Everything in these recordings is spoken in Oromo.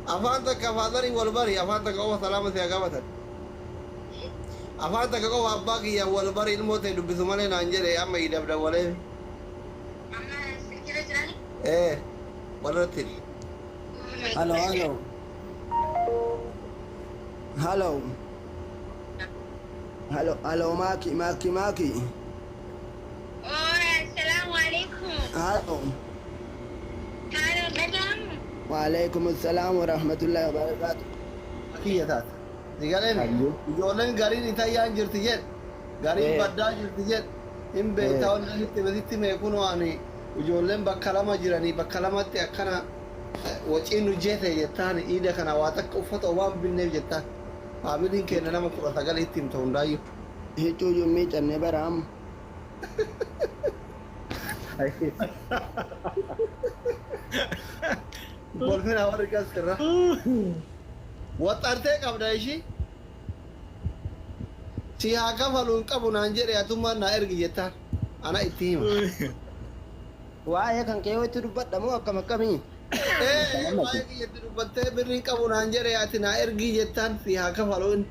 أفانتك كفادري والبري أفانتك أو سلامة يا قبتك أفانتك أو أباكي يا والبري الموت يدبسوا مالي نانجري يا أما يدبدا وليه إيه ولرتل Hello, hello. Hello. Hello, hello, Maki. السلام عليكم. Hello. هلا مدام. وعليكم السلام ورحمة الله وبركاته. أكيد يا تات ديقالين أيوه. يقولين قارين إتايان جرتيجين قارين إيه. بدا جرتيجين إن إيه. بيتاون نهيت بديت ما يكونوا أني وجولين بكلامه جراني بكلامه تأكنا وجينو جيته يتان إيدا كنا واتك أفت أوام بالنيف جتا فاميلين كنا نما كرة تقال إتيم تون دايو Hicu Yumi Channe Baram. بولفين أوري كاس كرة وطارتك أبدا إيشي سيها كفلون كابو نانجيريا ثم نايرجي جتا أنا إتيم Wah, ya kan kewe itu dapat damu akam kami. Eh, baik itu dubbate birri qabu naan jedhe ati naa ergii jettaan si haa kafaluun.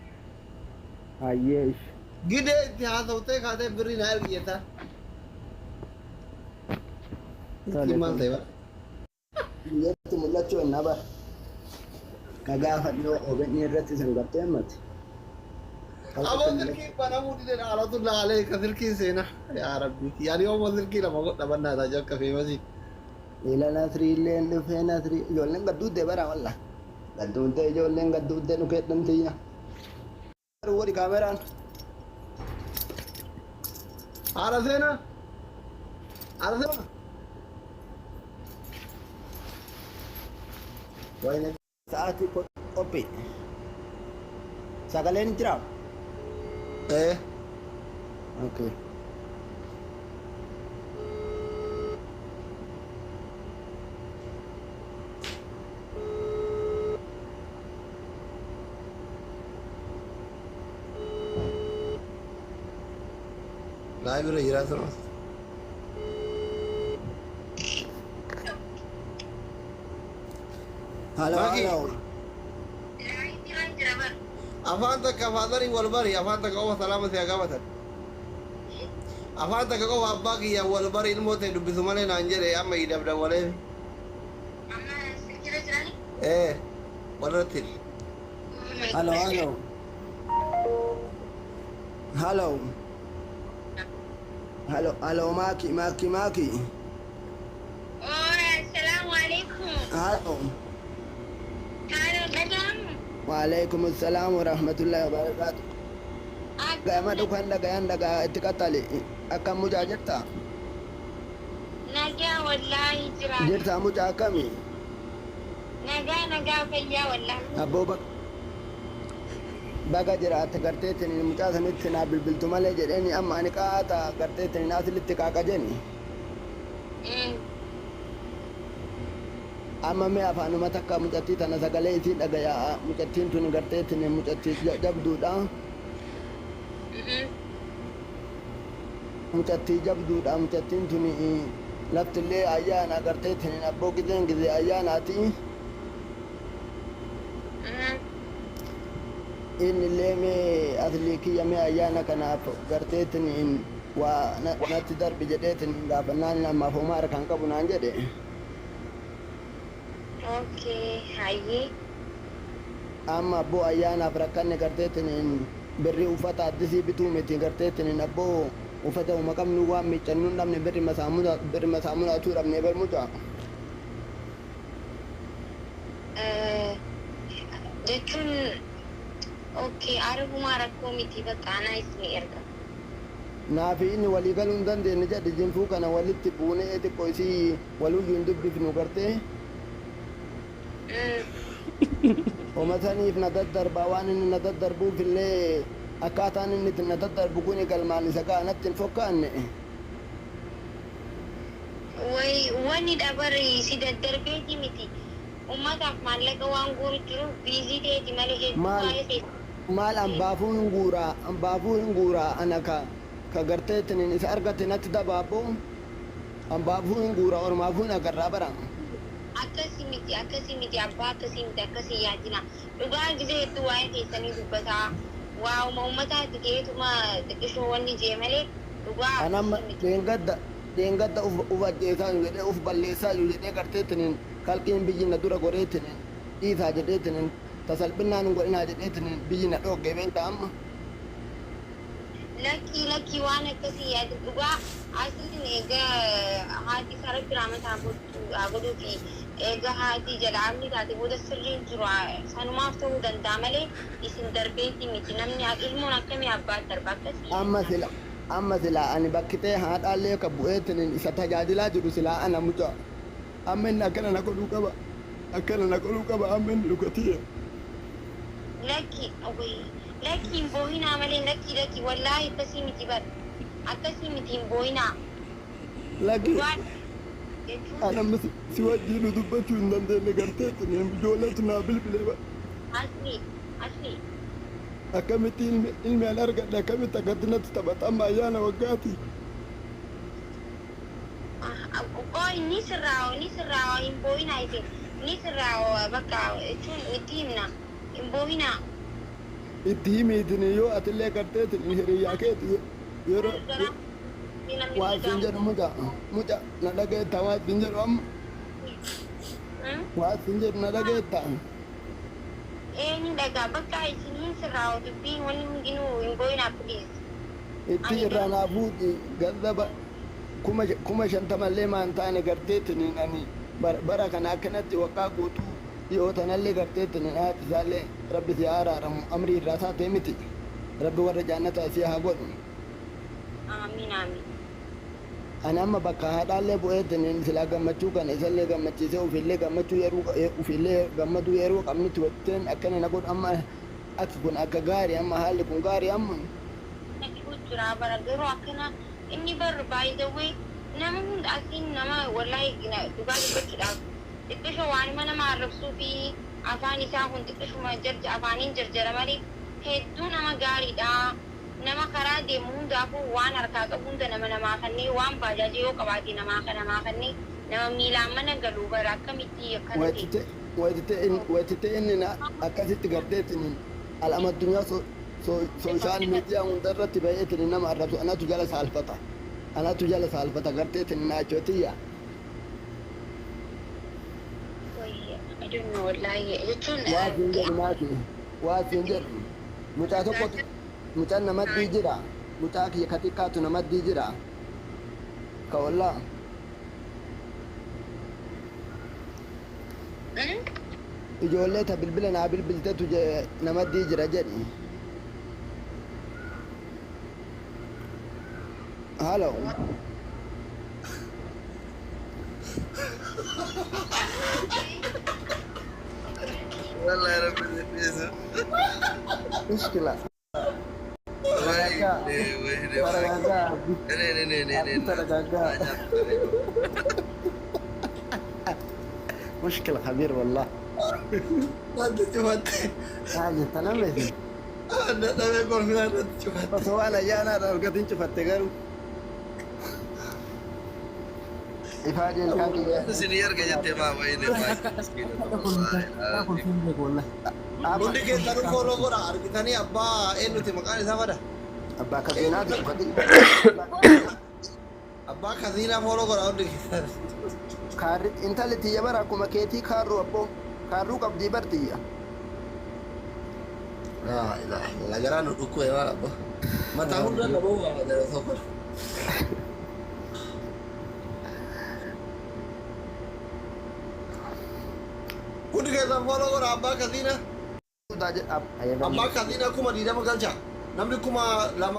Ayesh. Gidee itti haasawtee kaatee birri naa ergi jettaan. Itti maal ta'e bara? Biyyatti mul'achuu hin naba. Kagaafa dhiyoo OBN irratti sin gartee himmati. Aboo silkii banamuu dide dhaalatu laalee ka silkii seenaa. Yaa rabbi. Yaani yooma silkii lama godha bannaa ta'a jakka feemasi. Ila nasriilleen dhufee nasrii ijoolleen gadduuddee bara walla. Gadduuddee ijoolleen gadduuddee nu keedhamtiyya. Wadi kaameraan. Haara seenaa? Haara seenaa? Wayne sa'aatii qophii. Sagaleen jira? Eh. Okay. Naa bira jiraa sana. Halo, Maki. halo. أفانتك كفادري والبري أفانتك أو سلامة يا قبتك أفانتك أو أباكي يا والبري الموت يدبسوا مالي نانجيري يا أما يدبدا وليه إيه ولرتل Halo, halo. Halo. Halo, halo, Maki. السلام عليكم. Halo. هلا مدام. وعليكم السلام ورحمة الله وبركاته. Gama dukkan daga itti qaxxali akkam mucaa jirta? نجا والله جرا. Jirta mucaa akkami? نجا فيا والله. Abboo baga jiraatte garteetiin mucaa sanitti naa bilbiltu malee jedheeni amma ani qaata garteetiin asilitti qaaqa jenni. Amma mee afaanuma takka mucattii tana sagalee isii dhagayaa mucattiin tun garteetiin mucattii jabduudha. Mucattii jabduudha mucattiin tun laftillee ayyaana garteetiin abboo gizee ayyaanaati. Inni illee mee aslii kiyya mee ayyaana kanaaf garteetiin waa natti darbi jedheetiin gaafannaan ammaaf homaa harkaan qabu naan jedhe. اوكي هاي. Amma abboo ayyaanaaf rakkanne garteetiin birri uffata addisii bituu miti garteetiin abboo uffata uma qabnu waan miiccannu hin dhabne birri masaamunaatuu dhabne bermuca. jechuun اوكي عارفuma rakkoo miti bakka anaa isin erga. Naafi inni walii galuu hin dandeenye jedhe jinfuu kana walitti buunee xiqqoo isii waluyyuu hin dubbifnu gartee. Oma saniif na daddarbaa waan inni na daddarbuuf illee akkaataan inni itti na daddarbu kun galmaan isa gaanatti hin fokkaanne. way wani dabari si daddarbeeti miti. Ummataaf maallaqa waan guuru jiru biizii ta'eeti malee hedduu waa'ee ta'e. Maal ambaafuu hin guuraa ana ka garteetiin isa argate natti dabaaboo ambaafuu hin guuraa ormaafuu hin agarraa bara. akkasii miti abbaa akkasii yaadina dhugaa gisee hedduu waa'ee keessanii dubbataa waa'uma uummataatti ta'eetuma xiqqishoo wanni jee malee dhugaa anamma deengadda uf ajjeesaa jiru jedhee uf balleessaa jiru jedhee garteetiniin kalqiin biyyi na dura goreetiniin dhiisaa jedheetiniin tasalphinnaan hin godhinaa jedheetiniin biyyi na dhoogge beekta amma lakkii waan akkasii yaadu dhugaa asiin egaa haati sarratti raamataa godhuu fi egaa haati jalaamni taate booda sirriin jiru sanumaaf ta'uu danda'a malee isin darbeetti miti namni ilmoon akkamii abbaa darba akkasii. Amma silaa ani bakkitee haadhaallee ka bu'eetiniin isa tajaajilaa jiru silaa ana mucaa amma inni akkana na godhuu qaba amma inni dhugatiye. Lakki hin boohinaa malee lakki wallaahi akkasii miti bar akkasii miti hin boohinaa. Lakki anamma si wajjiinu dubbachuu hin dandeenye garteetiniin ijoolleetu naa bilbilee ba. Asli. Akkamitti ilmi an argadhe akkamitti akkatti natti taphata amma ayyaana waggaati. Ni sirraa hin boohinaa isin ni sirraa bakka jechuun itti himna hin boohinaa. Itti himiitini yoo atillee garteetiniin hiriyyaa keeti yeroo waa isin jedhu muca na dhageetta waa isin jedhu amma waa isin jedhu na dhageetta. Ni dhagaa bakka isiniin sirraa dubbiin wanni hundinuu hin boohinaa please. Itti irraa naa fuudhi gazzaba kuma shantamallee maan taane garteetiniin ani bara kana akkanatti waggaa guutuu dhiyoo tanallee garteetiniin haati isaallee rabbi si haa araaramu amrii irraa taatee miti rabbi warra jaannataa si haa godhu. Amiin. Ani amma bakka haadhaallee bu'eetiniin silaa gammachuu kana isallee gammachiisee ufillee gammaduu yeroo qabnutti watteen akkana na godhu amma ati kun akka gaarii amma haalli kun gaarii amma. Jira bara garuu akkana inni barru baay'ee nama hunda asiin nama wallaahi dhugaa dubbachuudhaaf xiqqishoo waanuma nama arrabsuu fi afaan isaa kun xiqqishuma afaaniin jarjara malee hedduu nama gaariidha. Nama karaa deemu hundaafuu waan harkaa qabu hunda namaa kanneen waan baajaajii yoo qabaate namaa kanneen nama miilaan mana galuu bara akkamitti akkanatti. Wayitite inni akkasitti garteetiniin alama addunyaa sooshaal miidiyaa hundarratti baay'eetiniin nama arrabsu anatu jala saalfata garteetiniin naachotiyya. Waa siin jedhu mucaa tokkotu mucaan namaddii jira mucaa kiyya ka xiqqaatu namaddii jira ka wallaa ijoollee ta bilbila naa bilbiltetu namaddii jira jedhi. Halo. Wallahi rabbi zai Mushkila. مشكلة خبير والله. هذا شفت. حاجة تنمي. هذا يقول في هذا شفت. بس هو أنا جانا رجعتين شفت تجارو. إفادة كان كذا. سينيور كذا تبع وين Bundi ke taru follow kora argitani abba enu te makani samada Abba kazina tu kadi. Abba kazina follow kora undi Kar intaliti yabara kuma keti karu abbo karu kabdi bartiya. La ilaha illallah garanu duku ya abbo mata hunda na bawa da sokor Bundi ke taru follow kora abba kazina Amma kazina kuma di dama galcha namni kuma lama